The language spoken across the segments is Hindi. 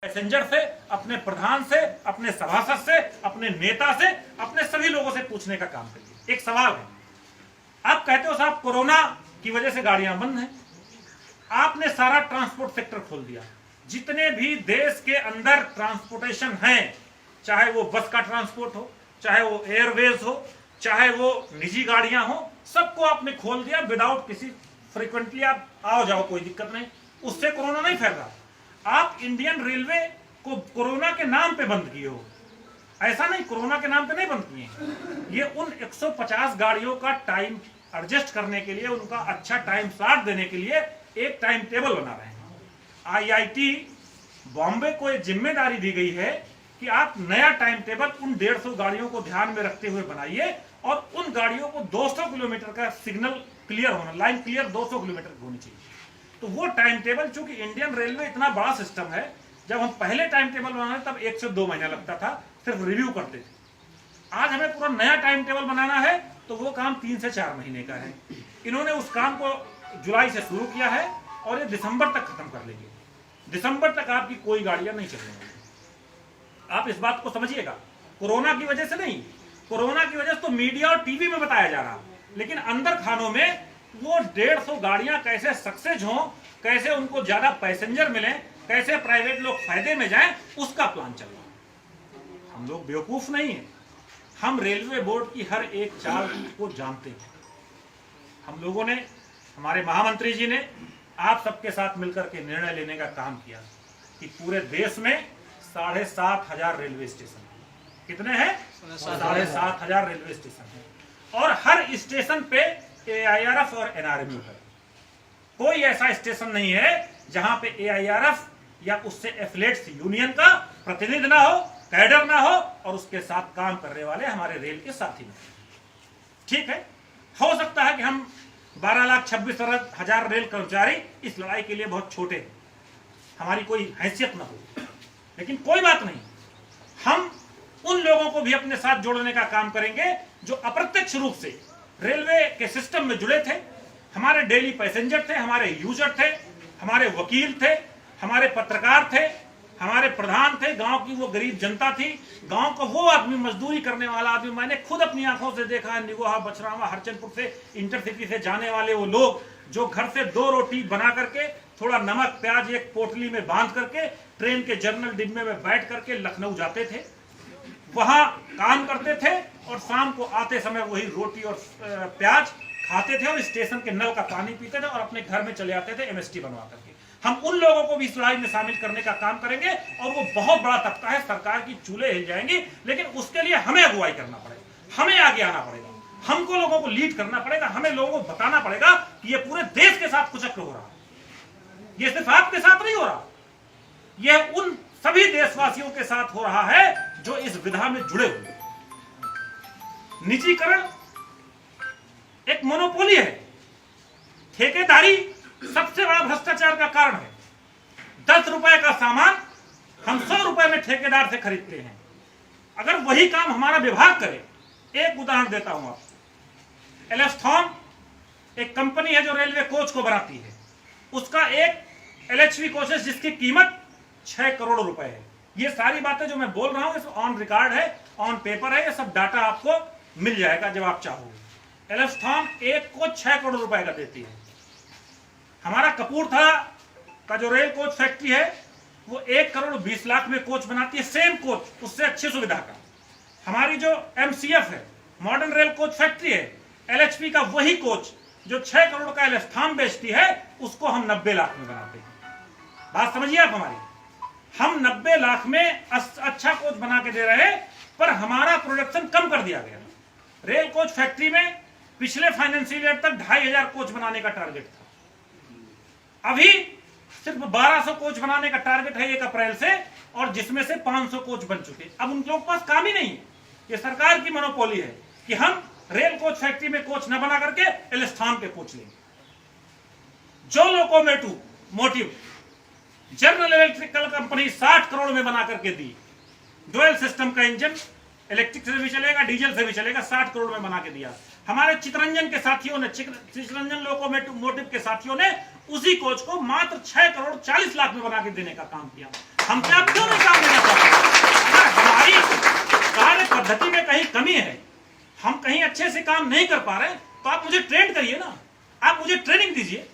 पैसेंजर से, अपने प्रधान से, अपने सभासद से, अपने नेता से, अपने सभी लोगों से पूछने का काम करिए। एक सवाल है, आप कहते हो साहब कोरोना की वजह से गाड़ियां बंद हैं, आपने सारा ट्रांसपोर्ट सेक्टर खोल दिया। जितने भी देश के अंदर ट्रांसपोर्टेशन है, चाहे वो बस का ट्रांसपोर्ट हो, चाहे वो एयरवेज हो, चाहे वो निजी गाड़ियां हो, सबको आपने खोल दिया विदाउट किसी फ्रीक्वेंटली आप आओ जाओ, कोई दिक्कत नहीं, उससे कोरोना नहीं फैल रहा। आप इंडियन रेलवे को कोरोना के नाम पे बंद किए हो, ऐसा नहीं, कोरोना के नाम पे नहीं बंद किए। ये उन 150 गाड़ियों का टाइम एडजस्ट करने के लिए, उनका अच्छा टाइम स्लॉट देने के लिए एक टाइम टेबल बना रहे हैं। आईआईटी बॉम्बे को एक जिम्मेदारी दी गई है कि आप नया टाइम टेबल उन 150 गाड़ियों को ध्यान में रखते हुए बनाइए और उन गाड़ियों को 200 किलोमीटर का सिग्नल क्लियर होना, लाइन क्लियर 200 किलोमीटर की होनी चाहिए। तो वो टाइम टेबल, चूंकि इंडियन रेलवे इतना बड़ा सिस्टम है, जब हम पहले टाइम टेबल बनाए तब 1 से 2 महीना लगता था, सिर्फ रिव्यू करते थे। आज हमें पूरा नया टाइम टेबल बनाना है तो वो काम 3 से 4 महीने का है। इन्होंने उस काम को जुलाई से शुरू किया है और ये दिसंबर तक खत्म कर लेंगे। दिसंबर तक आपकी कोई गाड़ियां नहीं चलने वाली। आप इस बात को समझिएगा, कोरोना की वजह से नहीं, कोरोना की वजह से तो मीडिया और टीवी में बताया जा रहा, लेकिन अंदर खानों में वो 150 गाड़ियां कैसे सक्सेस हों, कैसे उनको ज्यादा पैसेंजर मिले, कैसे प्राइवेट लोग फायदे में जाएं, उसका प्लान चल रहा है। हम लोग बेवकूफ नहीं है, हम रेलवे बोर्ड की हर एक चाल को जानते हैं। हम लोगों ने, हमारे महामंत्री जी ने आप सबके साथ मिलकर के निर्णय लेने का काम किया कि पूरे देश में 7,500 रेलवे स्टेशन है। कितने हैं? 7,500 रेलवे स्टेशन है और हर स्टेशन पे AIRF और NRMU है। कोई ऐसा स्टेशन नहीं है जहां पे AIRF या उससे एफिलिएट्स यूनियन का प्रतिनिधि ना हो, कैडर ना हो और उसके साथ काम करने वाले हमारे रेल के साथी ना हो। ठीक है, हो सकता है कि हम 12,26,000 रेल कर्मचारी इस लड़ाई के लिए बहुत छोटे हैं, हमारी कोई हैसियत ना हो, लेकिन कोई बात नहीं, हम उन लोगों को भी अपने साथ जोड़ने का काम करेंगे जो अप्रत्यक्ष रूप से रेलवे के सिस्टम में जुड़े थे। हमारे डेली पैसेंजर थे, हमारे यूजर थे, हमारे वकील थे, हमारे पत्रकार थे, हमारे प्रधान थे, गांव की वो गरीब जनता थी, गांव का वो आदमी, मजदूरी करने वाला आदमी। मैंने खुद अपनी आंखों से देखा है, निगोहा, बछरावा, हरचंदपुर से इंटरसिटी से जाने वाले वो लोग जो घर से 2 रोटी बना करके, थोड़ा नमक प्याज एक पोटली में बांध करके ट्रेन के जनरल डिब्बे में बैठ करके लखनऊ जाते थे, वहां काम करते थे और शाम को आते समय वही रोटी और प्याज खाते थे और स्टेशन के नल का पानी पीते थे और अपने घर में चले आते थे MST बनवा करके। हम उन लोगों को भी इस लड़ाई में शामिल करने का काम करेंगे और वो बहुत बड़ा तबका है, सरकार की चूल्हे हिल जाएंगी, लेकिन उसके लिए हमें अगुवाई करना पड़ेगा, हमें आगे आना पड़ेगा, हमको लोगों को लीड करना पड़ेगा, हमें लोगों को बताना पड़ेगा कि ये पूरे देश के साथ कुचक्र हो रहा है, ये सिर्फ आपके साथ नहीं हो रहा, यह उन सभी देशवासियों के साथ हो रहा है जो इस विधा में जुड़े हुए। निजीकरण एक मोनोपोली है, ठेकेदारी सबसे बड़ा भ्रष्टाचार का कारण है। 10 रुपए का सामान हम 100 रुपए में ठेकेदार से खरीदते हैं। अगर वही काम हमारा विभाग करे, एक उदाहरण देता हूं आपको, एलेस्थॉन एक कंपनी है जो रेलवे कोच को बनाती है, उसका एक LHV कोच है जिसकी कीमत 6 करोड़ रुपए है। ये सारी बातें जो मैं बोल रहा हूं ऑन रिकॉर्ड है, ऑन पेपर है, ये सब डाटा आपको मिल जाएगा जब आप चाहोगे। एलेस्थॉन एक कोच 6 करोड़ रुपए का देती है। हमारा कपूरथला का जो रेल कोच फैक्ट्री है वो 1 करोड़ 20 लाख में कोच बनाती है, सेम कोच, उससे अच्छी सुविधा का। हमारी जो MCF है, मॉडर्न रेल कोच फैक्ट्री है, LHP का वही कोच जो 6 करोड़ का एलेस्थॉन बेचती है, उसको हम 90 लाख में बनाते हैं। बात समझिए आप हमारी, हम 90 लाख में अच्छा कोच बना के दे रहे हैं, पर हमारा प्रोडक्शन कम कर दिया गया। रेल कोच फैक्ट्री में पिछले फाइनेंशियल ईयर तक 2,500 कोच बनाने का टारगेट था, अभी सिर्फ 1200 कोच बनाने का टारगेट है 1 अप्रैल से, और जिसमें से 500 कोच बन चुके। अब उन लोगों के पास काम ही नहीं है, ये सरकार की मोनोपोली है कि हम रेल कोच फैक्ट्री में कोच न बना करके एलेस्थॉन के कोच लेंगे। जो locomotive general electrical company 60 crore में बना करके दी, डुअल सिस्टम का इंजन, इलेक्ट्रिक से भी चलेगा, डीजल से भी चलेगा, 60 करोड़ में बना के दिया। हमारे चितरंजन के साथियों ने, चितरंजन लोकोमोटिव के साथियों ने उसी कोच को मात्र 6 करोड़ 40 लाख में बना के देने का काम किया। हम क्या क्यों नहीं काम देना चाहते? अगर हमारी कार्य पद्धति में कहीं कमी है, हम कहीं अच्छे से काम नहीं कर पा रहे, तो आप मुझे ट्रेन करिए ना, आप मुझे ट्रेनिंग दीजिए।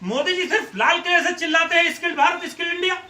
मोदी जी सिर्फ लाल किले से चिल्लाते हैं स्किल भारत, स्किल इंडिया।